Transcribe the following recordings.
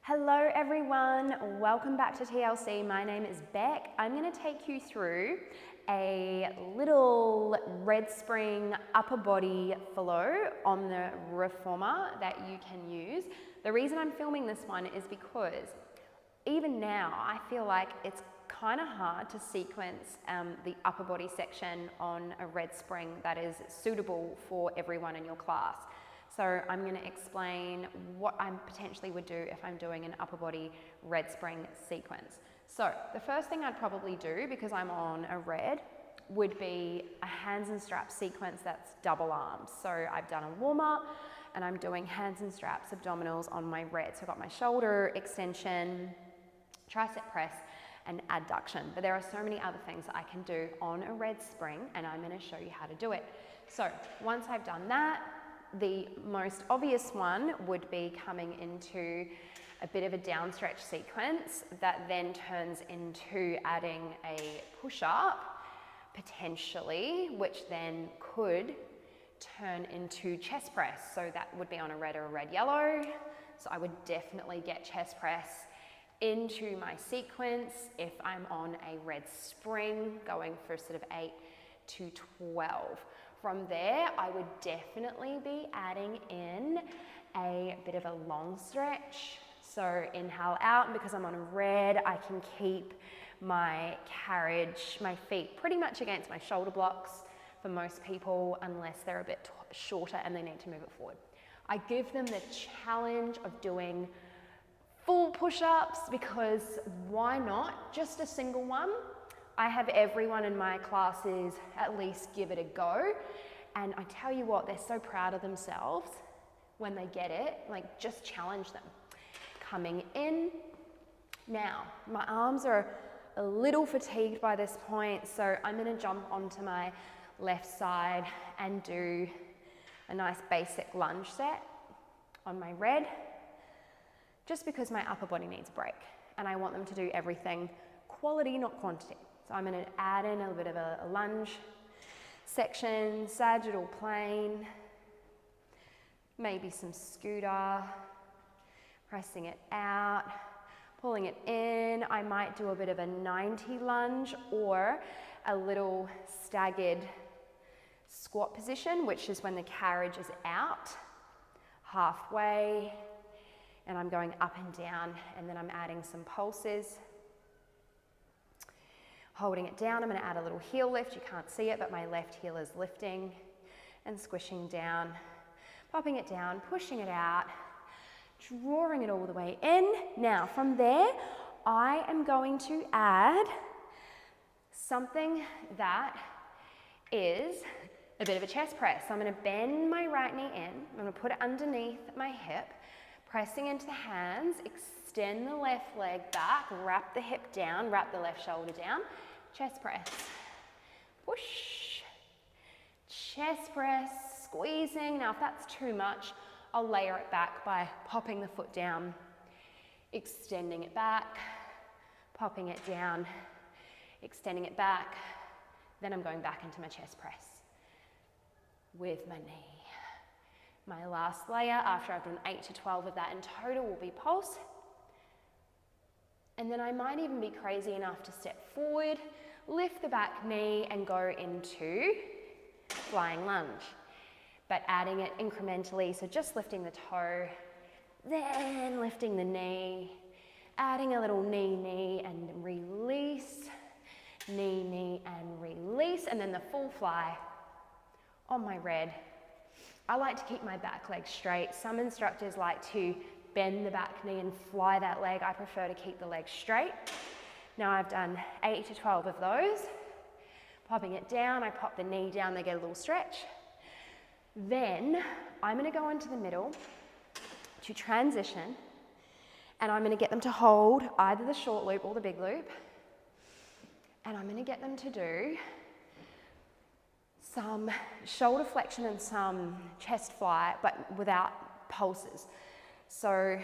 Hello everyone, welcome back to TLC. My name is Beck. I'm going to take you through a little red spring upper body flow on the reformer that you can use. The reason I'm filming this one is because even now I feel like it's kind of hard to sequence the upper body section on a red spring that is suitable for everyone in your class. So I'm going to explain what I potentially would do if I'm doing an upper body red spring sequence. So the first thing I'd probably do, because I'm on a red, would be a hands and straps sequence that's double arms. So I've done a warm up and I'm doing hands and straps abdominals on my red. So I've got my shoulder extension, tricep press and adduction. But there are so many other things that I can do on a red spring and I'm going to show you how to do it. So once I've done that, the most obvious one would be coming into a bit of a down stretch sequence that then turns into adding a push-up, potentially, which then could turn into chest press. So that would be on a red or a red-yellow. So I would definitely get chest press into my sequence if I'm on a red spring, going for sort of 8 to 12. From there, I would definitely be adding in a bit of a long stretch. So inhale out, and because I'm on a red, I can keep my carriage, my feet pretty much against my shoulder blocks for most people, unless they're a bit shorter and they need to move it forward. I give them the challenge of doing full push-ups because why not? Just a single one. I have everyone in my classes at least give it a go. And I tell you what, they're so proud of themselves when they get it. Like, just challenge them. Coming in. Now, my arms are a little fatigued by this point, so I'm going to jump onto my left side and do a nice basic lunge set on my red, just because my upper body needs a break. And I want them to do everything quality, not quantity. So I'm going to add in a bit of a lunge section, sagittal plane, maybe some scooter, pressing it out, pulling it in. I might do a bit of a 90 lunge or a little staggered squat position, which is when the carriage is out halfway and I'm going up and down, and then I'm adding some pulses. Holding it down, I'm going to add a little heel lift. You can't see it, but my left heel is lifting and squishing down, popping it down, pushing it out, drawing it all the way in. Now, from there, I am going to add something that is a bit of a chest press. So I'm going to bend my right knee in. I'm going to put it underneath my hip, pressing into the hands, extend the left leg back, wrap the hip down, wrap the left shoulder down, chest press, push, chest press, squeezing. Now if that's too much, I'll layer it back by popping the foot down, extending it back, popping it down, extending it back, then I'm going back into my chest press with my knee. My last layer, after I've done 8 to 12 of that in total, will be pulse. And then I might even be crazy enough to step forward, lift the back knee and go into flying lunge. But adding it incrementally, so just lifting the toe, then lifting the knee, adding a little knee and release, knee and release, and then the full fly on my red. I like to keep my back leg straight. Some instructors like to bend the back knee and fly that leg. I prefer to keep the leg straight. Now I've done 8 to 12 of those. Popping it down, I pop the knee down, they get a little stretch. Then I'm going to go into the middle to transition, and I'm going to get them to hold either the short loop or the big loop. And I'm going to get them to do some shoulder flexion and some chest fly, but without pulses. So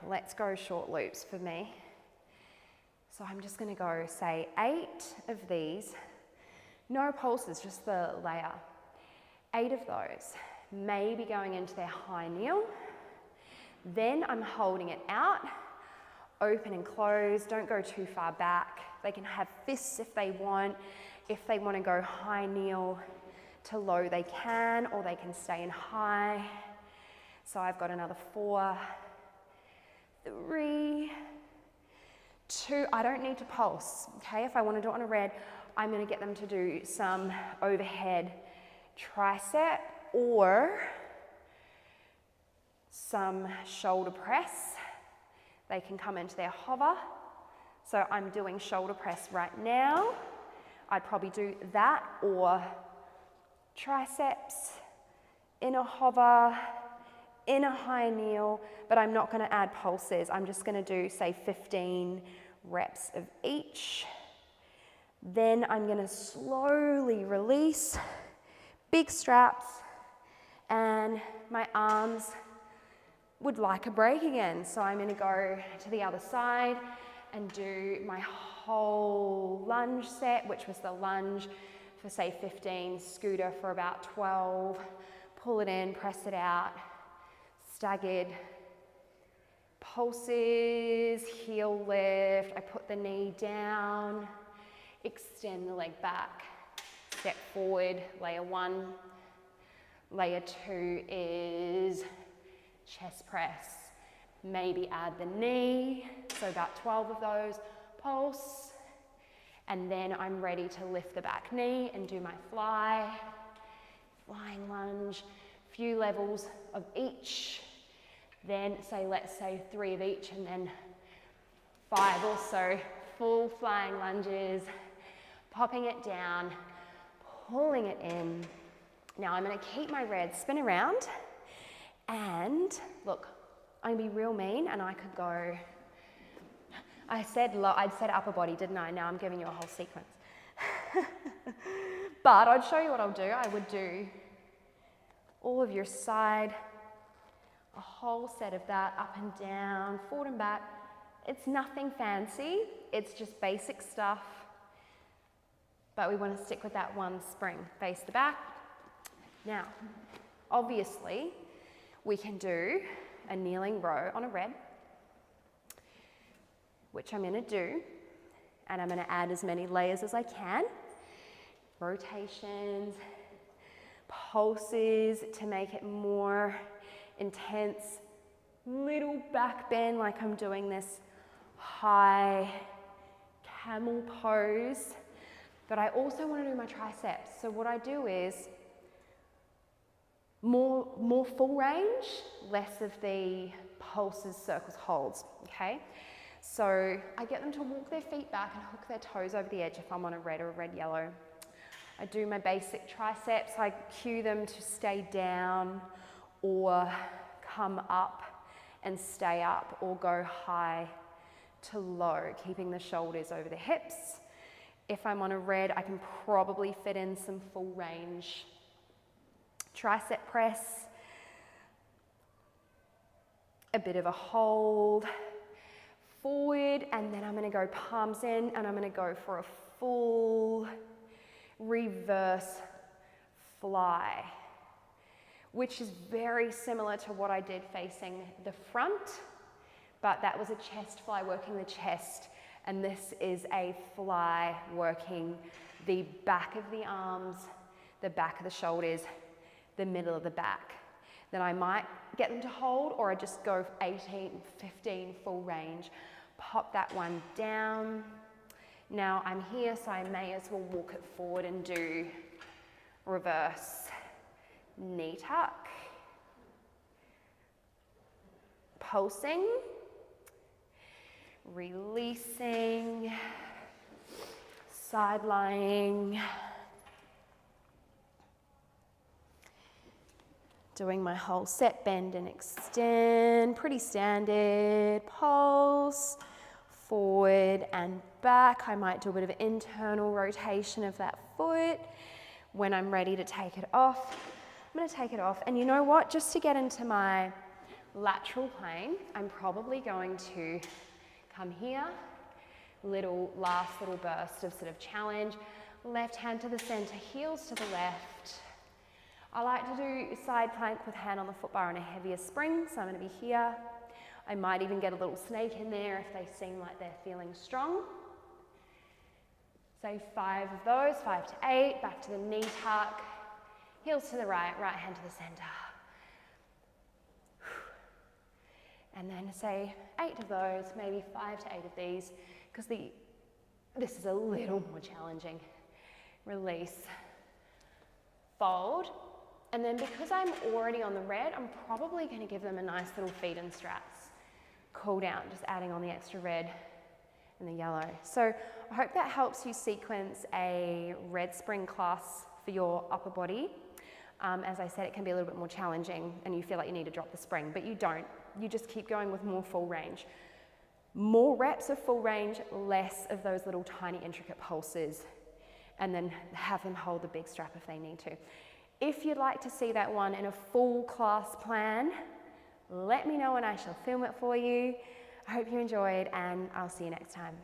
let's go short loops for me. So I'm just going to go, say, 8 of these. No pulses, just the layer. 8 of those. Maybe going into their high kneel. Then I'm holding it out. open and close. Don't go too far back. They can have fists if they want. If they want to go high kneel to low, they can, or they can stay in high. So I've got another 4, 3, 2. I don't need to pulse, okay? If I want to do it on a red, I'm going to get them to do some overhead tricep or some shoulder press. They can come into their hover. So I'm doing shoulder press right now. I'd probably do that or triceps in a hover, in a high kneel, but I'm not going to add pulses. I'm just going to do, say, 15 reps of each. Then I'm going to slowly release, big straps, and my arms would like a break again. So I'm going to go to the other side and do my whole lunge set, which was the lunge for say 15, scooter for about 12, pull it in, press it out, staggered pulses, heel lift. I put the knee down, extend the leg back, step forward, layer 1. Layer 2 is chest press. Maybe add the knee, so about 12 of those, pulse, and then I'm ready to lift the back knee and do my flying lunge, few levels of each, then let's say 3 of each, and then 5 or so full flying lunges, popping it down, pulling it in. Now I'm going to keep my red, spin around, and look, I'm going to be real mean, and I could go, I'd said upper body, didn't I? Now I'm giving you a whole sequence. But I'd show you what I'll do. I would do all of your side, a whole set of that, up and down, forward and back. It's nothing fancy. It's just basic stuff. But we want to stick with that one spring, face to back. Now, obviously, we can do a kneeling row on a red, which I'm going to do, and I'm going to add as many layers as I can. Rotations, pulses to make it more intense, little back bend like I'm doing this high camel pose, but I also want to do my triceps. So what I do is more full range, less of the pulses, circles, holds, okay? So I get them to walk their feet back and hook their toes over the edge if I'm on a red or a red-yellow. I do my basic triceps. I cue them to stay down or come up and stay up, or go high to low, keeping the shoulders over the hips. If I'm on a red, I can probably fit in some full range tricep press, a bit of a hold, forward, and then I'm going to go palms in, and I'm going to go for a full reverse fly, which is very similar to what I did facing the front, but that was a chest fly working the chest, and this is a fly working the back of the arms, the back of the shoulders, the middle of the back. Then I might get them to hold, or I just go 18, 15 full range. Pop that one down. Now I'm here, so I may as well walk it forward and do reverse knee tuck. Pulsing, releasing, side lying. Doing my whole set, bend and extend, pretty standard. Pulse, forward and back. I might do a bit of internal rotation of that foot. When I'm ready to take it off, I'm going to take it off. And you know what? Just to get into my lateral plane, I'm probably going to come here, last little burst of sort of challenge. Left hand to the center, heels to the left. I like to do side plank with hand on the foot bar and a heavier spring, so I'm going to be here. I might even get a little snake in there if they seem like they're feeling strong. So 5 of those, 5 to 8, back to the knee tuck, heels to the right, right hand to the center. And then say 8 of those, maybe 5 to 8 of these, because this is a little more challenging. Release, fold, and then because I'm already on the red, I'm probably going to give them a nice little feet and straps. Cool down, just adding on the extra red and the yellow. So I hope that helps you sequence a red spring class for your upper body. As I said, it can be a little bit more challenging and you feel like you need to drop the spring, but you don't. You just keep going with more full range. More reps of full range, less of those little tiny intricate pulses, and then have them hold the big strap if they need to. If you'd like to see that one in a full class plan, let me know and I shall film it for you. I hope you enjoyed and I'll see you next time.